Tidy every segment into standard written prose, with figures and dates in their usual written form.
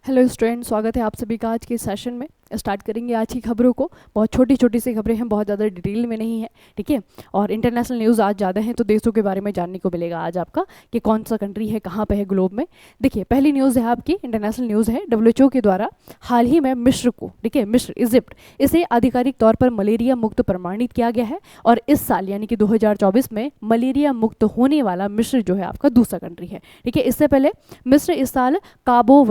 Hello student, स्वागत है आप सभी का आज के सेशन में। स्टार्ट करेंगे आज की खबरों को। बहुत छोटी छोटी सी खबरें हैं, बहुत ज़्यादा डिटेल में नहीं है, ठीक है। और इंटरनेशनल न्यूज़ आज ज़्यादा हैं, तो देशों के बारे में जानने को मिलेगा आज आपका कि कौन सा कंट्री है, कहाँ पे है ग्लोब में। देखिए, पहली न्यूज़ है आपकी, इंटरनेशनल न्यूज़ है। WHO के द्वारा हाल ही में मिस्र को, ठीक है, मिस्र इजिप्ट, इसे आधिकारिक तौर पर मलेरिया मुक्त प्रमाणित किया गया है। और इस साल यानी कि 2024 में मलेरिया मुक्त होने वाला मिस्र जो है आपका दूसरा कंट्री है, ठीक है। इससे पहले मिस्र इस साल काबो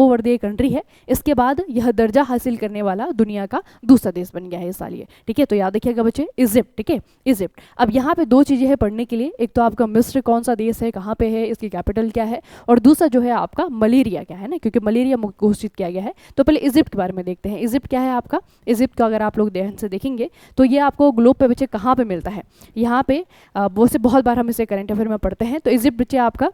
वर्दे कंट्री है। इसके बाद यह दर्जा हासिल करने वाला दुनिया का दूसरा देश बन गया है इस साल ये, ठीक है। तो याद रखिएगा बच्चे, इजिप्ट, ठीक है, इजिप्ट। अब यहाँ पे दो चीज़ें हैं पढ़ने के लिए, एक तो आपका मिस्र कौन सा देश है, कहाँ पे है, इसकी कैपिटल क्या है, और दूसरा जो है आपका मलेरिया क्या है ना, क्योंकि मलेरिया मुक्त घोषित किया गया है। तो पहले इजिप्ट के बारे में देखते हैं। इजिप्ट क्या है आपका? इजिप्ट का अगर आप लोग ध्यान से देखेंगे तो ये आपको ग्लोब पे बच्चे कहाँ पे मिलता है, यहाँ पे वो से बहुत बार हम इसे करंट अफेयर में पढ़ते हैं। तो इजिप्ट बच्चे आपका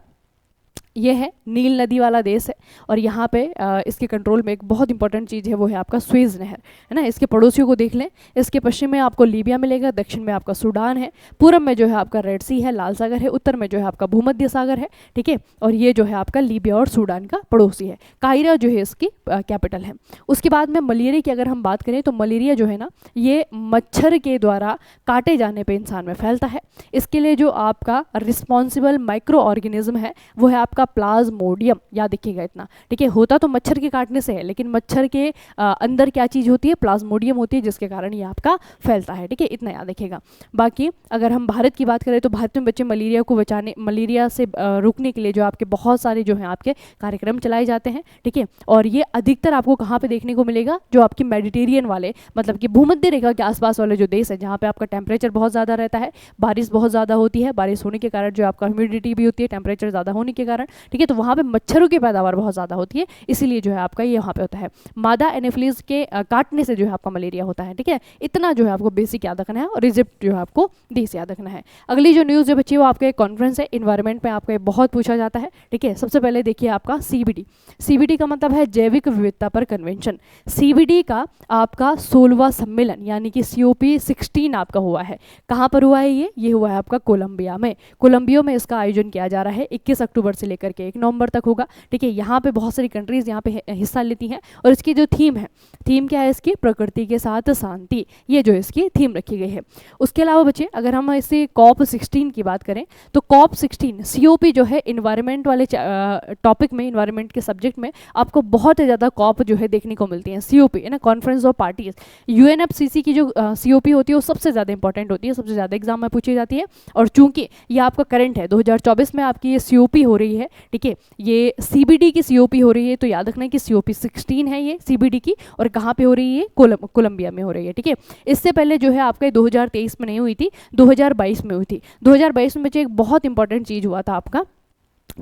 ये है नील नदी वाला देश है। और यहाँ पे इसके कंट्रोल में एक बहुत इंपॉर्टेंट चीज़ है, वो है आपका स्वेज नहर, है ना। इसके पड़ोसियों को देख लें, इसके पश्चिम में आपको लीबिया मिलेगा, दक्षिण में आपका सूडान है, पूरब में जो है आपका रेड सी है, लाल सागर है, उत्तर में जो है आपका भूमध्य सागर है, ठीक है। और ये जो है आपका लीबिया और सूडान का पड़ोसी है। काहिरा जो है इसकी कैपिटल है। उसके बाद में मलेरिया की अगर हम बात करें तो मलेरिया जो है ना, ये मच्छर के द्वारा काटे जाने पर इंसान में फैलता है। इसके लिए जो आपका रिस्पॉन्सिबल माइक्रो ऑर्गेनिज्म है वो है आपका प्लाज्मोडियम। याद रखिएगा इतना, ठीक है। होता तो मच्छर के काटने से है, लेकिन मच्छर के अंदर क्या चीज़ होती है, प्लाज्मोडियम होती है, जिसके कारण ये आपका फैलता है, ठीक है। इतना याद रखिएगा। बाकी अगर हम भारत की बात करें तो भारत में बच्चे मलेरिया को बचाने, मलेरिया से रोकने के लिए जो आपके बहुत सारे जो हैं आपके कार्यक्रम चलाए जाते हैं, ठीक है। और ये अधिकतर आपको कहाँ पे देखने को मिलेगा, जो आपकी मेडिटेरियन वाले, मतलब कि भूमध्य रेखा के आसपास वाले जो देश है, जहाँ पे आपका टेम्परेचर बहुत ज़्यादा रहता है, बारिश बहुत ज़्यादा होती है, बारिश होने के कारण जो आपका ह्यूमिडिटी भी होती है टेम्परेचर ज़्यादा होने के कारण, ठीक है। तो वहाँ पे मच्छरों की पैदावार बहुत ज़्यादा होती है, इसीलिए जो है आपका ये यहाँ पे होता है। मादा एनोफिलीज के काटने से जो है आपका मलेरिया होता है, ठीक है। इतना जो है आपको बेसिक याद रखना है, और इजिप्ट जो है आपको देश याद रखना है। अगली जो न्यूज़ जो बच्ची वो आपका एक कॉन्फ्रेंस है, इन्वायरमेंट में आपका बहुत पूछा जाता है, ठीक है। सबसे पहले देखिए आपका CBD का मतलब है जैविक विविधता पर कन्वेंशन। CBD का आपका 16वां सम्मेलन यानी कि COP16 आपका हुआ है। कहाँ पर हुआ है ये हुआ है आपका कोलंबिया में। कोलंबिया में इसका आयोजन किया जा रहा है, 21 अक्टूबर से लेकर के 1 नवंबर तक होगा, ठीक है। यहाँ पे बहुत सारी कंट्रीज यहाँ पे हिस्सा लेती हैं। और इसकी जो थीम है, थीम क्या है इसकी, प्रकृति के साथ शांति, ये जो इसकी थीम रखी गई है। उसके अलावा बच्चे अगर हम इसे COP16 की बात करें तो COP16 COP जो है इन्वायरमेंट वाले टॉपिक में, इन्वायरमेंट के सब्जेक्ट में आपको बहुत ज़्यादा COP जो है देखने को मिलती है। COP है ना, कॉन्फ्रेंस ऑफ पार्टीज। UNFCCC की जो COP होती है वो सबसे ज़्यादा इंपॉर्टेंट होती है, सबसे ज़्यादा एग्जाम में पूछी जाती है। और चूंकि ये आपका करंट है, 2024 में आपकी ये COP हो रही है, ठीक है। ये CBD की COP हो रही है, तो याद रखना है कि COP16 है ये CBD की, और कहाँ पे हो रही है, कोलंबिया में हो रही है, ठीक है। इससे पहले जो है आपका 2023 में नहीं हुई थी, 2022 में हुई थी। 2022 में बच्चे एक बहुत इंपॉर्टेंट चीज़ हुआ था आपका,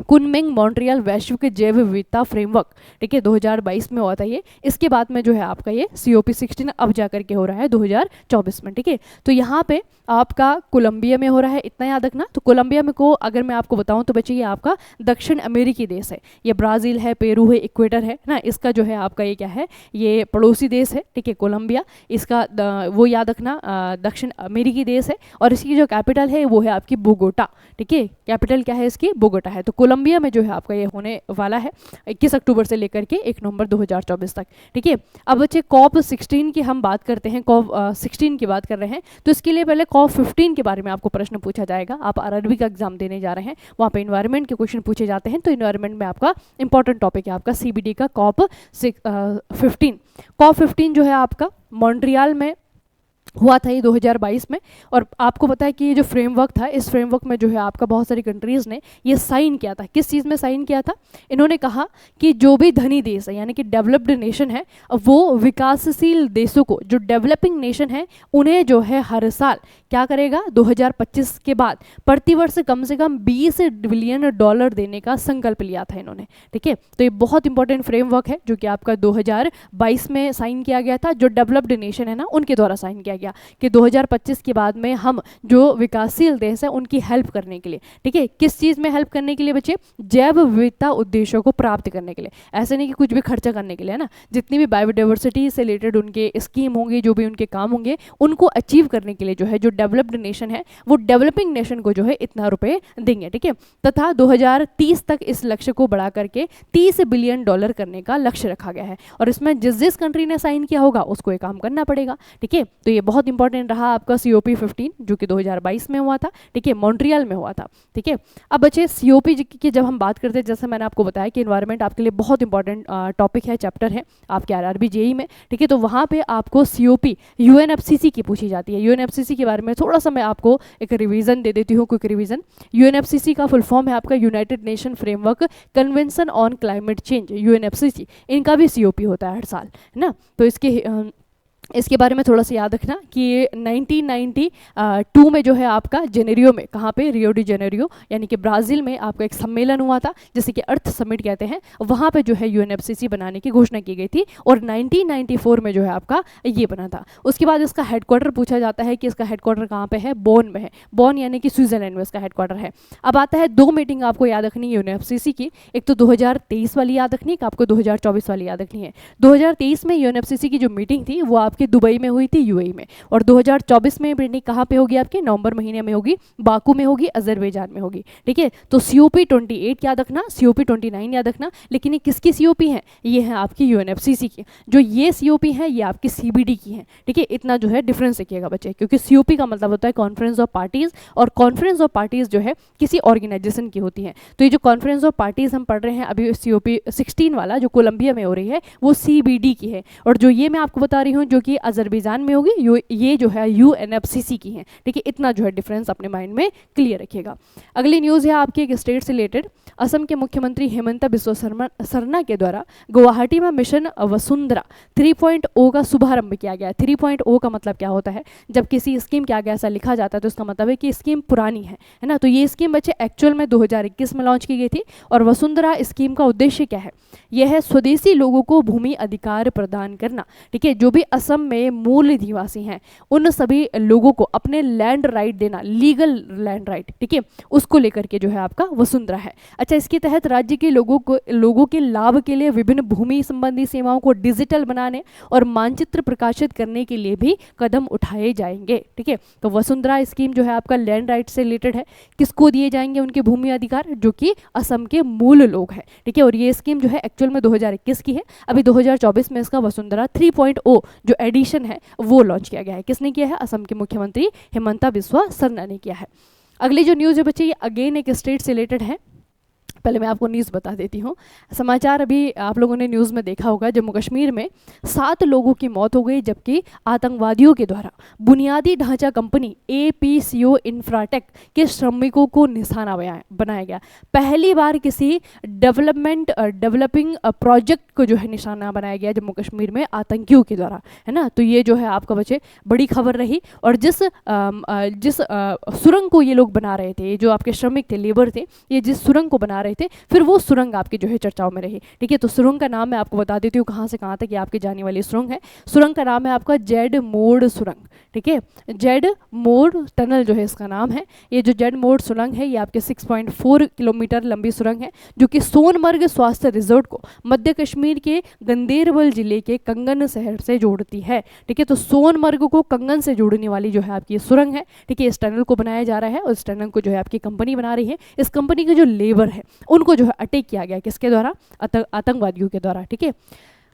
कुनमिंग मॉन्ट्रियल वैश्विक जैव विविधता फ्रेमवर्क, ठीक है, 2022 में हुआ था ये। इसके बाद में जो है आपका ये COP16 अब जा करके हो रहा है 2024 में, ठीक है। तो यहाँ पे आपका कोलंबिया में हो रहा है, इतना याद रखना। तो कोलंबिया में को अगर मैं आपको बताऊं तो बच्चे ये आपका दक्षिण अमेरिकी देश है। ये ब्राज़ील है, पेरू है, इक्वेटर है ना, इसका जो है आपका ये क्या है, ये पड़ोसी देश है, ठीक है, कोलंबिया। इसका वो याद रखना, दक्षिण अमेरिकी देश है। और इसकी जो कैपिटल है वो है आपकी बोगोटा, ठीक है। कैपिटल क्या है इसकी, बोगोटा है। तो कोलंबिया में जो है आपका ये होने वाला है 21 अक्टूबर से लेकर के 1 नवंबर 2024 तक, ठीक है। अब बच्चे COP16 की हम बात करते हैं, COP16 की बात कर रहे हैं, तो इसके लिए पहले COP15 के बारे में आपको प्रश्न पूछा जाएगा। आप RRB का एग्जाम देने जा रहे हैं, वहाँ पे इन्वायरमेंट के क्वेश्चन पूछे जाते हैं। तो इन्वायरमेंट में आपका इंपॉर्टेंट टॉपिक है आपका CBD का COP15 जो है आपका मॉन्ट्रियल में हुआ था ये 2022 में। और आपको पता है कि ये जो फ्रेमवर्क था, इस फ्रेमवर्क में जो है आपका बहुत सारी कंट्रीज़ ने ये साइन किया था। किस चीज़ में साइन किया था, इन्होंने कहा कि जो भी धनी देश है यानी कि डेवलप्ड नेशन है, वो विकासशील देशों को, जो डेवलपिंग नेशन है, उन्हें जो है हर साल क्या करेगा, 2025 के बाद प्रतिवर्ष कम से कम $20 बिलियन देने का संकल्प लिया था इन्होंने, ठीक है। तो ये बहुत इंपॉर्टेंट फ्रेमवर्क है जो कि आपका 2022 में साइन किया गया था, जो डेवलप्ड नेशन है ना उनके द्वारा साइन किया गया गया कि 2025 के बाद में हम जो विकासशील देश है उनकी हेल्प करने के लिए, ठीक है, किस चीज़ में हेल्प करने के लिए बच्चे, जैव विविधता उद्देश्यों को प्राप्त करने के लिए, ऐसे नहीं कि कुछ भी खर्चा करने के लिए, है ना, जितनी भी बायोडाइवर्सिटी से रिलेटेड उनके स्कीम होंगे, जो भी उनके काम होंगे, उनको अचीव करने के लिए जो है जो डेवलप्ड नेशन है वो डेवलपिंग नेशन को जो है इतना रुपए देंगे, ठीक है, तथा 2030 तक इस लक्ष्य को बढ़ा करके $30 बिलियन करने का लक्ष्य रखा गया है। और इसमें जिस जिस कंट्री ने साइन किया होगा उसको ये काम करना पड़ेगा, ठीक है। तो ये बहुत इंपॉर्टेंट रहा आपका COP15 जो कि 2022 में हुआ था, ठीक है, मॉन्ट्रियल में हुआ था, ठीक है। अब बच्चे COP की जब हम बात करते हैं, जैसे मैंने आपको बताया कि एनवायरनमेंट आपके लिए बहुत इंपॉर्टेंट टॉपिक है, चैप्टर है आपके RRB JEE में, ठीक है, तो वहाँ पे आपको COP UNFCCC की पूछी जाती है। UNFCCC के बारे में थोड़ा सा मैं आपको एक रिवीजन दे देती हूँ, क्विक रिवीजन। UNFCCC का फुल फॉर्म है आपका United nation framework convention on climate change, UNFCCC। इनका भी COP होता है हर साल, है ना। तो इसके बारे में थोड़ा सा याद रखना कि ये 1992 में जो है आपका जेनेरियो में, कहाँ पे, रियो डी जेनेरियो यानी कि ब्राज़ील में आपका एक सम्मेलन हुआ था जिसे कि अर्थ समिट कहते हैं, वहाँ पे जो है UNFCCC बनाने की घोषणा की गई थी और 1994 में जो है आपका ये बना था। उसके बाद इसका हेडक्वार्टर पूछा जाता है कि इसका हेडक्वार्टर कहाँ पे है, बोन में है, बोन यानी कि स्विट्जरलैंड में इसका हेडक्वार्टर है। अब आता है 2 मीटिंग आपको याद रखनी है UNFCCC की, एक तो 2023 वाली याद रखनी है, एक आपको 2024 वाली याद रखनी है। 2023 में UNFCCC की जो मीटिंग थी वो आपकी दुबई में हुई थी, UAE में, और 2024 में मीटिंग कहाँ पे होगी आपके, नवंबर महीने में होगी, बाकू में होगी, अजरबैजान में होगी, ठीक है। तो COP28 याद रखना, COP29 याद रखना, लेकिन ये किसकी COP है, ये है आपकी UNFCCC की। जो ये COP है ये आपकी CBD की है, ठीक है। इतना जो है डिफरेंस देखिएगा बच्चे, क्योंकि COP का मतलब होता है कॉन्फ्रेंस ऑफ पार्टीज, और कॉन्फ्रेंस ऑफ पार्टीज जो है किसी ऑर्गेनाइजेशन की होती है। तो ये जो कॉन्फ्रेंस ऑफ पार्टीज हम पढ़ रहे हैं अभी COP16 वाला जो कोलंबिया में हो रही है वो CBD की है, और जो ये मैं आपको बता रही हूँ जो कि अजरबैजान में होगी ये जो है UNFCCC की है, ठीक है। इतना जो है डिफरेंस अपने माइंड में क्लियर रखिएगा। अगली न्यूज़ है आपकी एक स्टेट से रिलेटेड। असम के मुख्यमंत्री हेमंत बिस्वा शर्मा के द्वारा गुवाहाटी में मिशन वसुंधरा 3.0 का शुभारंभ किया गया। 3.0 का मतलब क्या होता है, जब किसी स्कीम के आगे ऐसा लिखा जाता है तो इसका मतलब है कि स्कीम पुरानी है ना। तो ये स्कीम बच्चे एक्चुअल में 2021 में लॉन्च की गई थी। और वसुंधरा स्कीम का उद्देश्य क्या है, यह है स्वदेशी लोगों को भूमि अधिकार प्रदान करना, ठीक है। जो भी असम में मूल निवासी हैं उन सभी लोगों को अपने लैंड राइट देना, लीगल लैंड राइट, ठीक है, उसको लेकर के जो है आपका वसुंधरा है। अच्छा, इसके तहत राज्य के लोगों के लाभ के लिए विभिन्न भूमि संबंधी सेवाओं को डिजिटल बनाने और मानचित्र प्रकाशित करने के लिए भी कदम उठाए जाएंगे, ठीक है। तो वसुंधरा स्कीम जो है आपका लैंड राइट से रिलेटेड है। किसको दिए जाएंगे उनके भूमि अधिकार, जो कि असम के मूल लोग हैं, ठीक है। और ये स्कीम जो है एक्चुअल में 2021 की है। अभी 2024 में इसका वसुंधरा 3.0 जो एडिशन है वो लॉन्च किया गया है। किसने किया है, असम के मुख्यमंत्री हेमंता बिस्वा शर्मा ने किया है। अगली जो न्यूज़ है बच्चे ये अगेन एक स्टेट से रिलेटेड है। पहले मैं आपको न्यूज़ बता देती हूँ। समाचार अभी आप लोगों ने न्यूज़ में देखा होगा, जम्मू कश्मीर में 7 लोगों की मौत हो गई, जबकि आतंकवादियों के द्वारा बुनियादी ढांचा कंपनी APCO इंफ्राटेक के श्रमिकों को निशाना बनाया गया। पहली बार किसी डेवलपिंग प्रोजेक्ट को जो है निशाना बनाया गया जम्मू कश्मीर में आतंकियों के द्वारा, है ना। तो ये जो है आपका बच्चे बड़ी खबर रही। और जिस सुरंग को ये लोग बना रहे थे, जो आपके श्रमिक थे, लेबर थे, ये जिस सुरंग को बना रहे थे, फिर वो सुरंग आपकी जो है चर्चाओं में रही, ठीक है। तो सुरंग का नाम मैं आपको बता देती हूँ कहाँ से कहाँ तक ये आपकी जाने वाली सुरंग है। सुरंग का नाम है आपका जेड मोड़ सुरंग, ठीक है। जेड मोड़ टनल जो है इसका नाम है। ये जो जेड मोड़ सुरंग है ये आपके 6.4 किलोमीटर लंबी सुरंग है, जो कि सोनमर्ग स्वास्थ्य रिजोर्ट को मध्य कश्मीर के गंदेरबल जिले के कंगन शहर से जोड़ती है, ठीक है। तो सोनमर्ग को कंगन से जोड़ने वाली जो है आपकी सुरंग है, ठीक है। इस टनल को बनाया जा रहा है और इस टनल को जो है आपकी कंपनी बना रही है। इस कंपनी के जो लेबर है उनको जो है अटैक किया गया, किसके द्वारा, आतंकवादियों के द्वारा, ठीक है।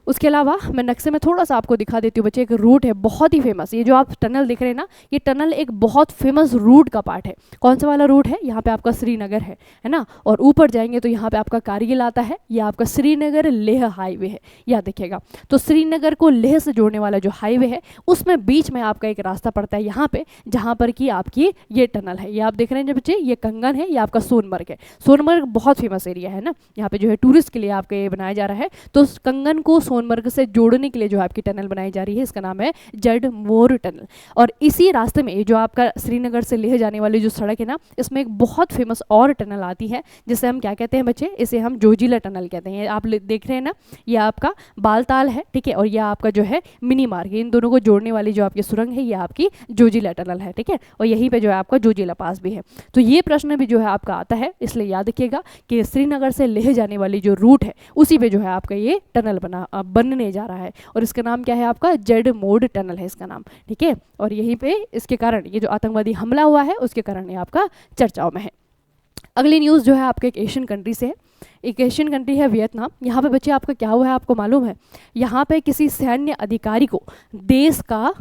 उसके अलावा मैं नक्शे में थोड़ा सा आपको दिखा देती हूँ बच्चे। एक रूट है बहुत ही फेमस, ये जो आप टनल देख रहे हैं ना, ये टनल एक बहुत फेमस रूट का पार्ट है। कौन सा वाला रूट है, यहाँ पे आपका श्रीनगर है ना। और ऊपर जाएंगे तो यहाँ पे आपका कारगिल आता है, ये आपका श्रीनगर लेह हाईवे है, याद रखिएगा। तो श्रीनगर को लेह से जोड़ने वाला जो हाईवे है उसमें बीच में आपका एक रास्ता पड़ता है यहाँ पे, जहाँ पर कि आपकी ये टनल है। ये आप देख रहे हैं बच्चे, ये कंगन है, ये आपका सोनमर्ग है। सोनमर्ग बहुत फेमस एरिया है ना, यहाँ पे जो है टूरिस्ट के लिए आपका ये बनाया जा रहा है। तो कंगन को सोनमर्ग से जोड़ने के लिए जो आपकी टनल बनाई जा रही है, इसका नाम है जड़मोर टनल। और इसी रास्ते में जो आपका श्रीनगर से लेह जाने वाली जो सड़क है ना, इसमें एक बहुत फेमस और टनल आती है जिसे हम क्या कहते हैं बच्चे, इसे हम जोजिला टनल कहते हैं। आप देख रहे हैं ना, ये आपका बालताल है, ठीक है, और यह आपका जो है मिनी मार्ग, इन दोनों को जोड़ने वाली जो आपकी सुरंग है ये आपकी जोजिला टनल है, ठीक है, और यहीं पे जो है आपका जोजिला पास भी है। तो ये प्रश्न भी जो है आपका आता है, इसलिए याद रखिएगा कि श्रीनगर से लेह जाने वाली जो रूट है उसी पे जो है आपका ये टनल बनने जा रहा है, और इसका नाम क्या है आपका, जड़मोर टनल है इसका नाम, ठीक है। और यहीं पे इसके कारण ये जो आतंकवादी हमला हुआ है उसके कारण ये आपका चर्चाओं में है। अगली न्यूज़ जो है आपके एक एशियन कंट्री से है। एक एशियन कंट्री है वियतनाम। यहाँ पे बच्चे आपका क्या हुआ है आपको मालूम है, यहाँ पे किसी सैन्य अधिकारी को देश का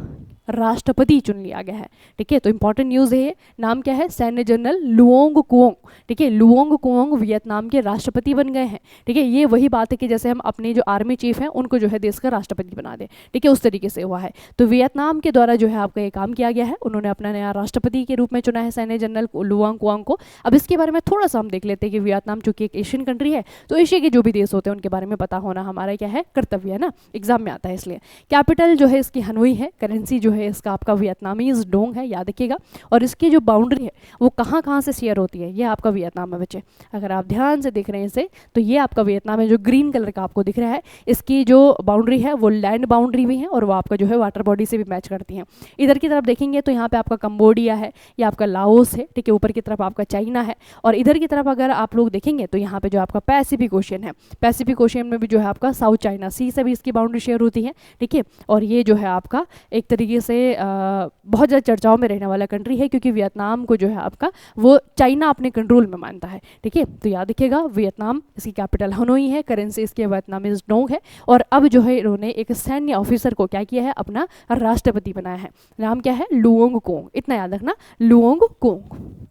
राष्ट्रपति चुन लिया गया है, ठीक है। तो इंपॉर्टेंट न्यूज़ है ये। नाम क्या है, सैन्य जनरल लुओंग कुओंग, ठीक है, लुओंग कुओंग वियतनाम के राष्ट्रपति बन गए हैं, ठीक है। ये वही बात है कि जैसे हम अपने जो आर्मी चीफ हैं उनको जो है देश का राष्ट्रपति बना दें, ठीक है, उस तरीके से हुआ है। तो वियतनाम के द्वारा जो है आपका ये काम किया गया है, उन्होंने अपना नया राष्ट्रपति के रूप में चुना है सैन्य जनरल लुओंग कुओंग को। अब इसके बारे में थोड़ा सा हम देख लेते हैं कि वियतनाम चूंकि एक एशियन कंट्री है तो एशिया के जो भी देश होते हैं उनके बारे में पता होना हमारा क्या है, कर्तव्य है ना, एग्जाम में आता है इसलिए। कैपिटल जो है इसकी हनोई है, करेंसी जो है इसका आपका वियतनामीज डोंग है, याद रखिएगा। और इसकी जो बाउंड्री है वो कहाँ कहाँ से शेयर होती है, ये आपका वियतनाम है बच्चे। अगर आप ध्यान से देख रहे हैं इसे तो ये आपका वियतनाम है, जो ग्रीन कलर का आपको दिख रहा है, इसकी जो बाउंड्री है वो लैंड बाउंड्री भी है और वो आपका जो है वाटर बॉडी से भी मैच करती है। इधर की तरफ देखेंगे तो यहाँ पे आपका कंबोडिया है, ये आपका लाओस है, ठीक है, ऊपर की तरफ आपका चाइना है, और इधर की तरफ अगर आप लोग देखेंगे तो यहाँ पे जो आपका पैसिफिक ओशियन है, पैसिफिक ओशियन में भी जो है आपका साउथ चाइना सी से भी इसकी बाउंड्री शेयर होती है, ठीक है। और ये जो है आपका एक तरीके से बहुत ज़्यादा चर्चाओं में रहने वाला कंट्री है, क्योंकि वियतनाम को जो है आपका वो चाइना अपने कंट्रोल में मानता है, ठीक है। तो याद रखिएगा वियतनाम, इसकी कैपिटल हनोई है, करेंसी इसकी वियतनामीज डोंग है, और अब जो है इन्होंने एक सैन्य ऑफिसर को क्या किया है, अपना राष्ट्रपति बनाया है। नाम क्या है, लुओंग कुओंग, इतना याद रखना, लुओंग कुओंग।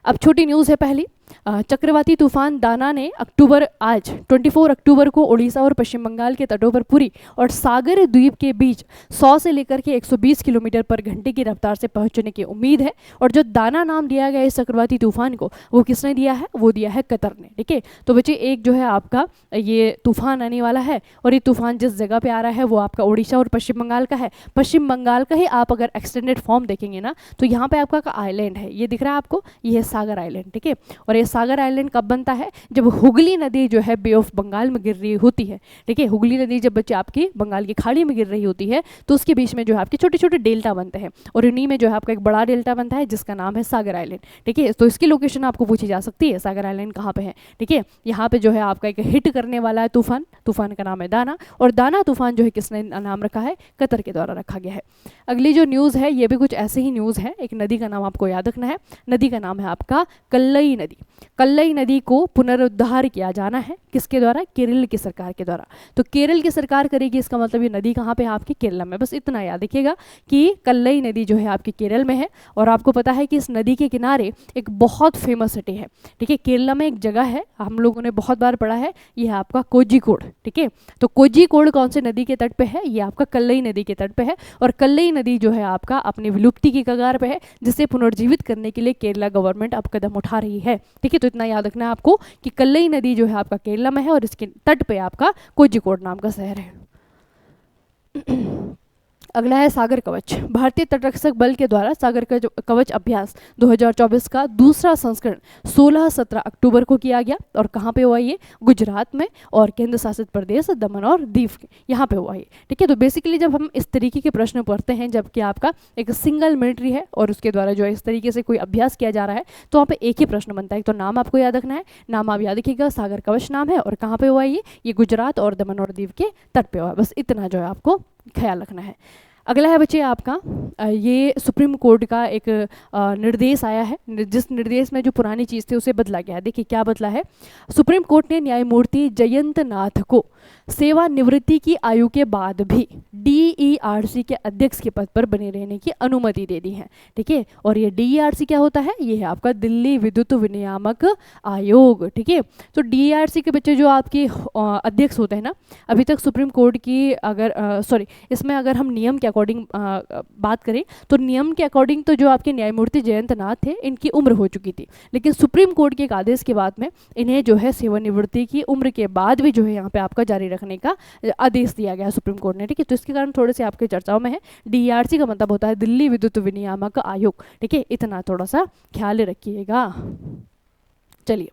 अब छोटी न्यूज़ है पहली, चक्रवाती तूफान दाना ने आज 24 अक्टूबर को उड़ीसा और पश्चिम बंगाल के तटों पर पूरी और सागर द्वीप के बीच 100 से लेकर के 120 किलोमीटर पर घंटे की रफ्तार से पहुंचने की उम्मीद है। और जो दाना नाम दिया गया इस चक्रवाती तूफान को, वो किसने दिया है, वो दिया है कतर ने, ठीक है। तो बच्चे एक जो है आपका ये तूफान आने वाला है, और ये तूफान जिस जगह पे आ रहा है वो आपका उड़ीसा और पश्चिम बंगाल का है। पश्चिम बंगाल का ही आप अगर एक्सटेंडेड फॉर्म देखेंगे ना तो यहाँ पे आपका आइलैंड है, ये दिख रहा है आपको, ये है सागर आइलैंड, ठीक है। और ये सागर आइलैंड कब बनता है, जब हुगली नदी जो है बे ऑफ बंगाल में गिर रही होती है, ठीक है। हुगली नदी जब बच्चे आपकी बंगाल की खाड़ी में गिर रही होती है तो उसके बीच में जो है आपके छोटे छोटे डेल्टा बनते हैं, और इन्हीं में जो है आपका एक बड़ा डेल्टा बनता है जिसका नाम है सागर आइलैंड, ठीक है। तो इसकी लोकेशन आपको पूछी जा सकती है, सागर आइलैंड कहाँ पे है, ठीक है। यहाँ पे जो है आपका एक हिट करने वाला है तूफान, तूफान का नाम है दाना, और दाना तूफान जो है किसने नाम रखा है, कतर के द्वारा रखा गया है। अगली जो न्यूज़ है ये भी कुछ ऐसे ही न्यूज़ है, एक नदी का नाम आपको याद रखना है, नदी का नाम है आपका कल्लई नदी। कल्लई नदी को पुनरुद्धार किया जाना है, किसके द्वारा, केरल की सरकार के द्वारा। तो केरल की सरकार करेगी, इसका मतलब ये नदी कहाँ पे है, आपकी केरल में। बस इतना याद रखिएगा कि कल्लई नदी जो है आपकी केरल में है, और आपको पता है कि इस नदी के किनारे एक बहुत फेमस सिटी है, ठीक है। केरला में एक जगह है, हम लोगों ने बहुत बार पढ़ा है, ये है आपका कोझिकोड, ठीक है। तो कोझिकोड कौन से नदी के तट पे है, ये आपका कल्लई नदी के तट पे है, और कल्लई नदी जो है आपका अपनी विलुप्ति की कगार पे है, जिसे पुनर्जीवित करने के लिए केरला गवर्नमेंट अब कदम उठा रही है, ठीक है। तो इतना याद रखना है आपको कि कल्लई नदी जो है आपका केरला में है, और इसके तट पे आपका कोझिकोड नाम का शहर है। अगला है सागर कवच। भारतीय तटरक्षक बल के द्वारा सागर कवच अभ्यास 2024 का दूसरा संस्करण 16-17 अक्टूबर को किया गया, और कहाँ पे हुआ ये, गुजरात में, और केंद्र शासित प्रदेश दमन और दीव यहाँ पे हुआ ये, ठीक है। तो बेसिकली जब हम इस तरीके के प्रश्न पढ़ते हैं, जबकि आपका एक सिंगल मिलिट्री है और उसके द्वारा जो है इस तरीके से कोई अभ्यास किया जा रहा है, तो वहाँ पे एक ही प्रश्न बनता है। तो नाम आपको याद रखना है, नाम आप याद रखिएगा, सागर कवच नाम है, और कहाँ पे हुआ ये गुजरात और दमन और दीव के तट पे हुआ। बस इतना जो है आपको ख्याल रखना है। अगला है बच्चे आपका ये सुप्रीम कोर्ट का एक निर्देश आया है, जिस निर्देश में जो पुरानी चीज़ थी उसे बदला गया है। देखिए क्या बदला है, सुप्रीम कोर्ट ने न्यायमूर्ति जयंत नाथ को सेवानिवृत्ति की आयु के बाद भी DERC के अध्यक्ष के पद पर बने रहने की अनुमति दे दी है, ठीक है। और ये DERC क्या होता है, ये है आपका दिल्ली विद्युत विनियामक आयोग, ठीक है। तो DERC के बच्चे जो आपके अध्यक्ष होते हैं ना, अभी तक सुप्रीम कोर्ट की अगर इसमें अगर हम नियम के अकॉर्डिंग बात करें तो नियम के अकॉर्डिंग तो जो आपके न्यायमूर्ति जयंत नाथ थे इनकी उम्र हो चुकी थी, लेकिन सुप्रीम कोर्ट के एक आदेश के बाद में इन्हें जो है सेवानिवृत्ति की उम्र के बाद भी जो है यहाँ पे आपका जारी रखने का आदेश दिया गया सुप्रीम कोर्ट ने, ठीक है। तो इसके कारण थोड़े से आपके चर्चाओं में है। DRC का मतलब होता है दिल्ली विद्युत विनियामक आयोग, ठीक है, इतना थोड़ा सा ख्याल रखिएगा। चलिए,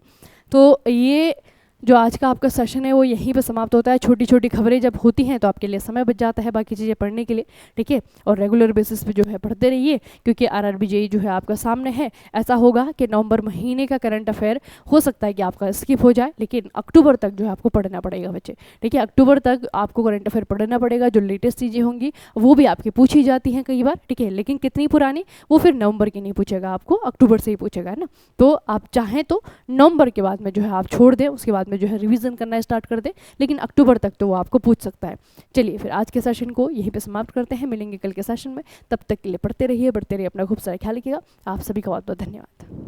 तो ये जो आज का आपका सेशन है वो यहीं पे समाप्त होता है। छोटी छोटी खबरें जब होती हैं तो आपके लिए समय बच जाता है बाकी चीज़ें पढ़ने के लिए, ठीक है। और रेगुलर बेसिस पे जो है पढ़ते रहिए, क्योंकि RRB JEE जो है आपका सामने है। ऐसा होगा कि नवंबर महीने का करंट अफेयर हो सकता है कि आपका स्किप हो जाए, लेकिन अक्टूबर तक जो है आपको पढ़ना पड़ेगा बच्चे, ठीक है। अक्टूबर तक आपको करंट अफेयर पढ़ना पड़ेगा। जो लेटेस्ट चीज़ें होंगी वो भी आपकी पूछी जाती हैं कई बार, ठीक है, लेकिन कितनी पुरानी वो फिर नवंबर की नहीं पूछेगा आपको, अक्टूबर से ही पूछेगा, है ना। तो आप चाहें तो नवंबर के बाद में जो है आप छोड़ दें, उसके बाद में जो है रिवीजन करना स्टार्ट कर दें, लेकिन अक्टूबर तक तो वो आपको पूछ सकता है। चलिए फिर आज के सेशन को यहीं पे समाप्त करते हैं, मिलेंगे कल के सेशन में। तब तक के लिए पढ़ते रहिए, बढ़ते रहिए, अपना खूब सारा ख्याल रखिएगा। आप सभी का बहुत बहुत धन्यवाद।